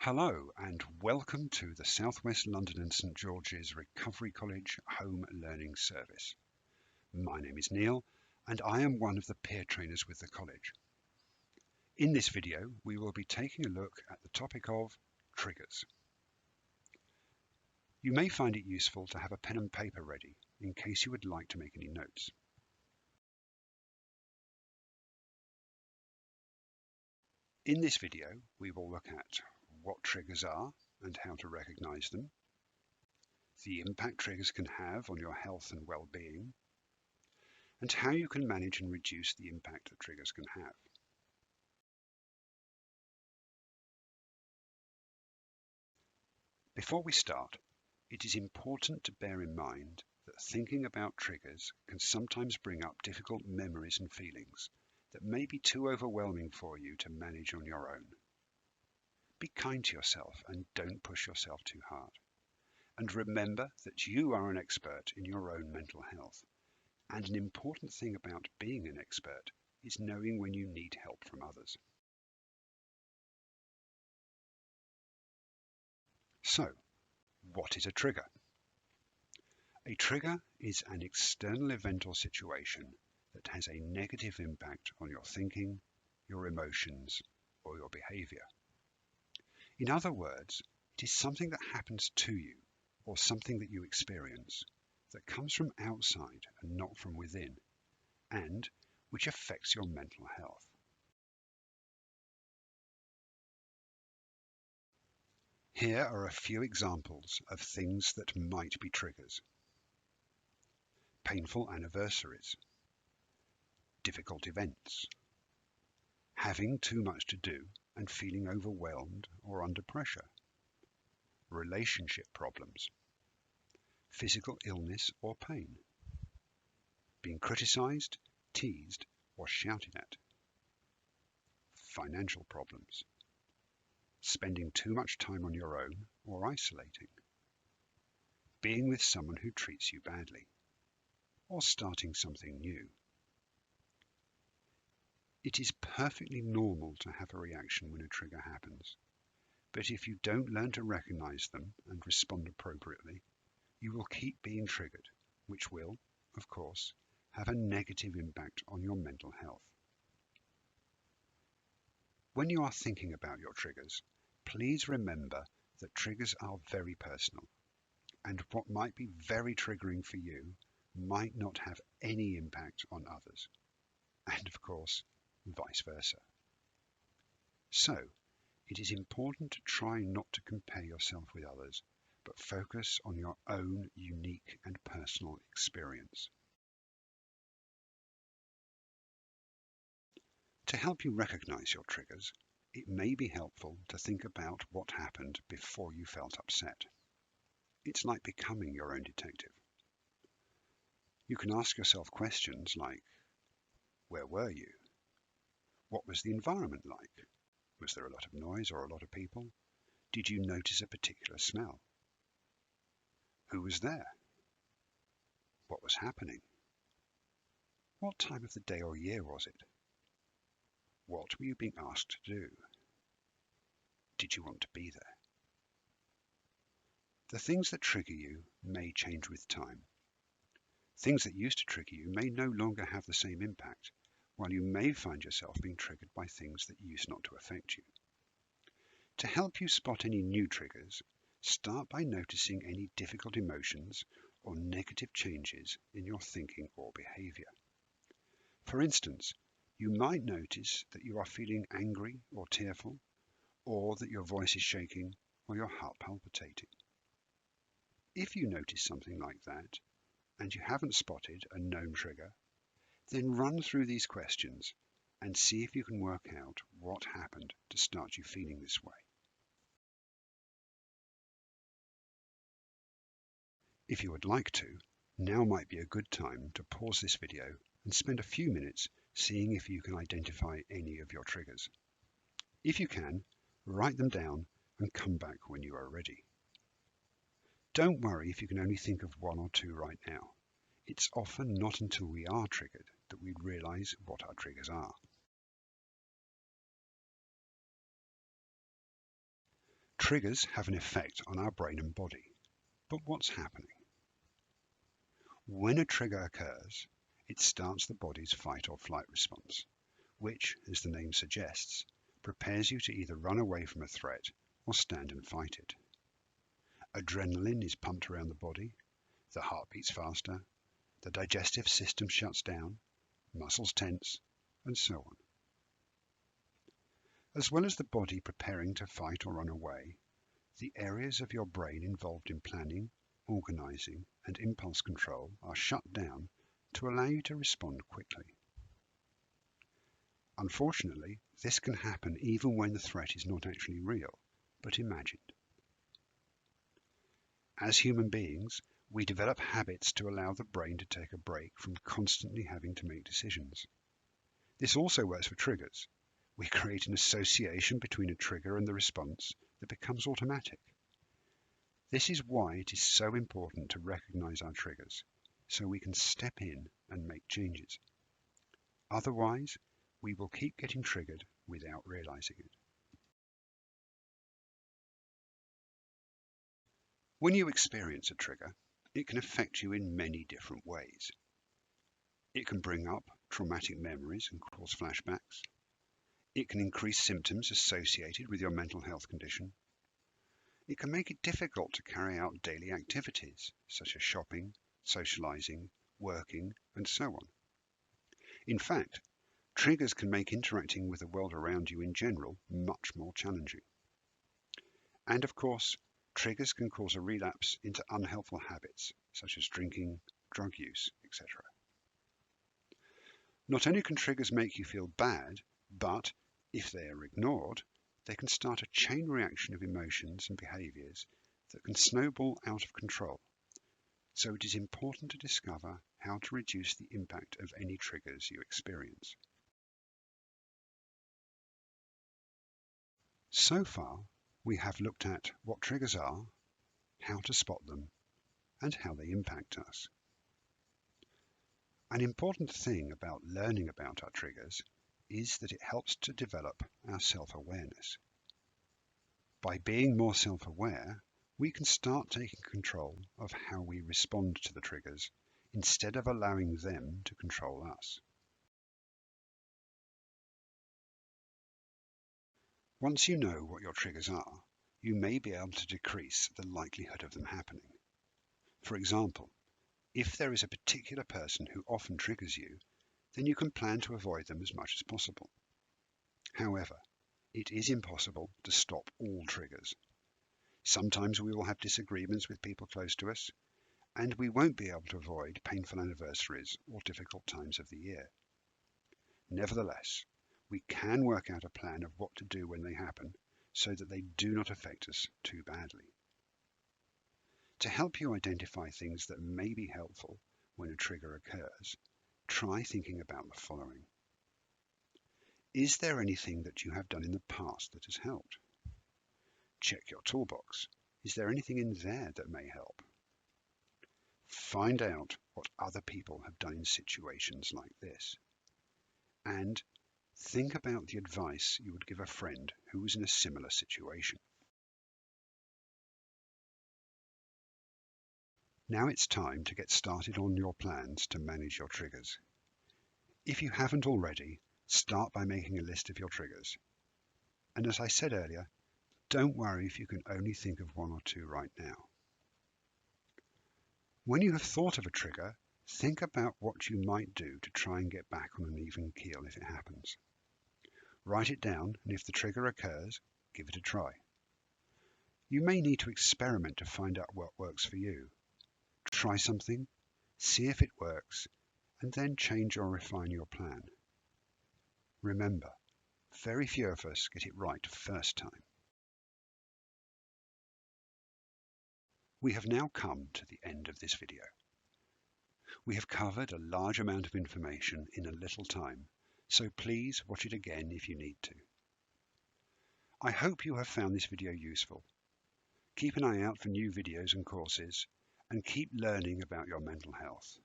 Hello and welcome to the South West London and St George's Recovery College Home Learning Service. My name is Neil and I am one of the peer trainers with the college. In this video we will be taking a look at the topic of triggers. You may find it useful to have a pen and paper ready in case you would like to make any notes. In this video we will look at what triggers are and how to recognize them, the impact triggers can have on your health and well-being, and how you can manage and reduce the impact that triggers can have. Before we start, it is important to bear in mind that thinking about triggers can sometimes bring up difficult memories and feelings that may be too overwhelming for you to manage on your own. Be kind to yourself and don't push yourself too hard. And remember that you are an expert in your own mental health. And an important thing about being an expert is knowing when you need help from others. So, what is a trigger? A trigger is an external event or situation that has a negative impact on your thinking, your emotions, or your behavior. In other words, it is something that happens to you or something that you experience that comes from outside and not from within, and which affects your mental health. Here are a few examples of things that might be triggers. Painful anniversaries, difficult events, having too much to do and feeling overwhelmed or under pressure, relationship problems, physical illness or pain, being criticized, teased or shouted at, financial problems, spending too much time on your own or isolating, being with someone who treats you badly, or starting something new. It is perfectly normal to have a reaction when a trigger happens, but if you don't learn to recognize them and respond appropriately, you will keep being triggered, which will, of course, have a negative impact on your mental health. When you are thinking about your triggers, please remember that triggers are very personal, and what might be very triggering for you might not have any impact on others, and of course, vice versa. So, it is important to try not to compare yourself with others, but focus on your own unique and personal experience. To help you recognize your triggers, it may be helpful to think about what happened before you felt upset. It's like becoming your own detective. You can ask yourself questions like, where were you? What was the environment like? Was there a lot of noise or a lot of people? Did you notice a particular smell? Who was there? What was happening? What time of the day or year was it? What were you being asked to do? Did you want to be there? The things that trigger you may change with time. Things that used to trigger you may no longer have the same impact, while you may find yourself being triggered by things that used not to affect you. To help you spot any new triggers, start by noticing any difficult emotions or negative changes in your thinking or behavior. For instance, you might notice that you are feeling angry or tearful, or that your voice is shaking or your heart palpitating. If you notice something like that, and you haven't spotted a known trigger, then run through these questions and see if you can work out what happened to start you feeling this way. If you would like to, now might be a good time to pause this video and spend a few minutes seeing if you can identify any of your triggers. If you can, write them down and come back when you are ready. Don't worry if you can only think of one or two right now. It's often not until we are triggered that we realize what our triggers are. Triggers have an effect on our brain and body. But what's happening? When a trigger occurs, it starts the body's fight or flight response, which, as the name suggests, prepares you to either run away from a threat or stand and fight it. Adrenaline is pumped around the body, the heart beats faster, the digestive system shuts down, muscles tense, and so on. As well as the body preparing to fight or run away, the areas of your brain involved in planning, organizing, and impulse control are shut down to allow you to respond quickly. Unfortunately, this can happen even when the threat is not actually real, but imagined. As human beings, we develop habits to allow the brain to take a break from constantly having to make decisions. This also works for triggers. We create an association between a trigger and the response that becomes automatic. This is why it is so important to recognize our triggers, so we can step in and make changes. Otherwise, we will keep getting triggered without realizing it. When you experience a trigger, it can affect you in many different ways. It can bring up traumatic memories and cause flashbacks. It can increase symptoms associated with your mental health condition. It can make it difficult to carry out daily activities such as shopping, socializing, working, and so on. In fact, triggers can make interacting with the world around you in general much more challenging. And of course, triggers can cause a relapse into unhelpful habits such as drinking, drug use, etc. Not only can triggers make you feel bad, but if they are ignored, they can start a chain reaction of emotions and behaviors that can snowball out of control. So it is important to discover how to reduce the impact of any triggers you experience. So far, we have looked at what triggers are, how to spot them, and how they impact us. An important thing about learning about our triggers is that it helps to develop our self-awareness. By being more self-aware, we can start taking control of how we respond to the triggers instead of allowing them to control us. Once you know what your triggers are, you may be able to decrease the likelihood of them happening. For example, if there is a particular person who often triggers you, then you can plan to avoid them as much as possible. However, it is impossible to stop all triggers. Sometimes we will have disagreements with people close to us, and we won't be able to avoid painful anniversaries or difficult times of the year. Nevertheless, we can work out a plan of what to do when they happen so that they do not affect us too badly. To help you identify things that may be helpful when a trigger occurs, try thinking about the following. Is there anything that you have done in the past that has helped? Check your toolbox. Is there anything in there that may help? Find out what other people have done in situations like this. And think about the advice you would give a friend who was in a similar situation. Now it's time to get started on your plans to manage your triggers. If you haven't already, start by making a list of your triggers. And as I said earlier, don't worry if you can only think of one or two right now. When you have thought of a trigger, think about what you might do to try and get back on an even keel if it happens. Write it down, and if the trigger occurs, give it a try. You may need to experiment to find out what works for you. Try something, see if it works, and then change or refine your plan. Remember, very few of us get it right first time. We have now come to the end of this video. We have covered a large amount of information in a little time, so please watch it again if you need to. I hope you have found this video useful. Keep an eye out for new videos and courses, and keep learning about your mental health.